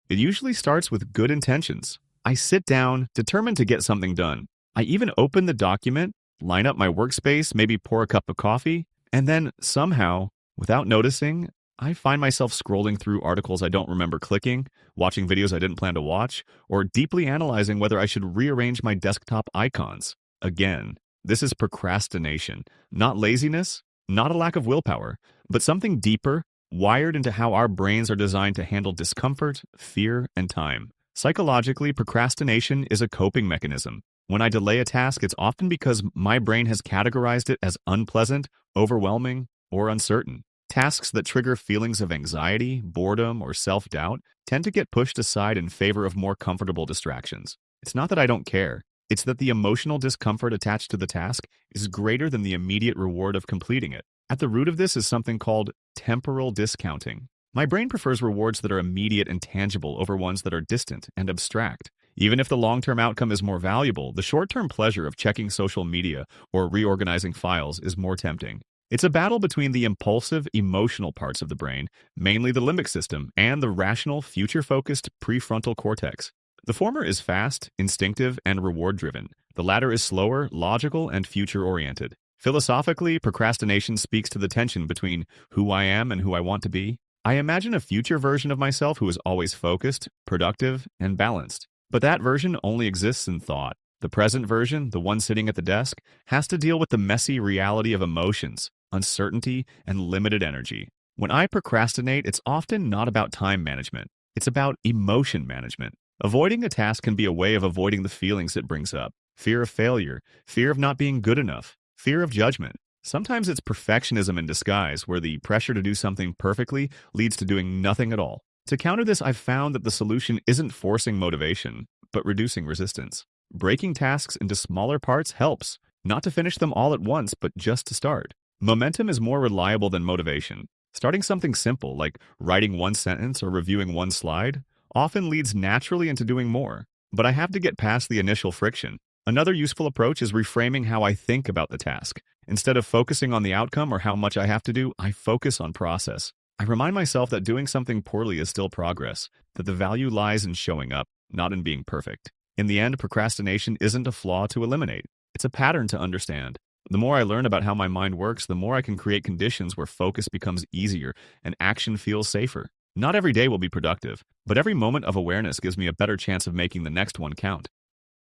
It usually starts with good intentions. I sit down, determined to get something done. I even open the document, line up my workspace, maybe pour a cup of coffee, and then somehow, without noticing, I find myself scrolling through articles I don't remember clicking, watching videos I didn't plan to watch, or deeply analyzing whether I should rearrange my desktop icons. Again, this is procrastination, not laziness, not a lack of willpower, but something deeper, wired into how our brains are designed to handle discomfort, fear, and time. Psychologically, procrastination is a coping mechanism. When I delay a task, it's often because my brain has categorized it as unpleasant, overwhelming, or uncertain. Tasks that trigger feelings of anxiety, boredom, or self-doubt tend to get pushed aside in favor of more comfortable distractions. It's not that I don't care. It's that the emotional discomfort attached to the task is greater than the immediate reward of completing it. At the root of this is something called temporal discounting. My brain prefers rewards that are immediate and tangible over ones that are distant and abstract. Even if the long-term outcome is more valuable, the short-term pleasure of checking social media or reorganizing files is more tempting. It's a battle between the impulsive, emotional parts of the brain, mainly the limbic system, and the rational, future-focused prefrontal cortex. The former is fast, instinctive, and reward-driven. The latter is slower, logical, and future-oriented. Philosophically, procrastination speaks to the tension between who I am and who I want to be. I imagine a future version of myself who is always focused, productive, and balanced. But that version only exists in thought. The present version, the one sitting at the desk, has to deal with the messy reality of emotions, uncertainty, and limited energy. When I procrastinate, it's often not about time management. It's about emotion management. Avoiding a task can be a way of avoiding the feelings it brings up. Fear of failure, fear of not being good enough, fear of judgment. Sometimes it's perfectionism in disguise, where the pressure to do something perfectly leads to doing nothing at all. To counter this, I've found that the solution isn't forcing motivation, but reducing resistance. Breaking tasks into smaller parts helps, not to finish them all at once, but just to start. Momentum is more reliable than motivation. Starting something simple, like writing one sentence or reviewing one slide, often leads naturally into doing more. But I have to get past the initial friction. Another useful approach is reframing how I think about the task. Instead of focusing on the outcome or how much I have to do, I focus on process. I remind myself that doing something poorly is still progress, that the value lies in showing up, not in being perfect. In the end, procrastination isn't a flaw to eliminate. It's a pattern to understand. The more I learn about how my mind works, the more I can create conditions where focus becomes easier and action feels safer. Not every day will be productive, but every moment of awareness gives me a better chance of making the next one count.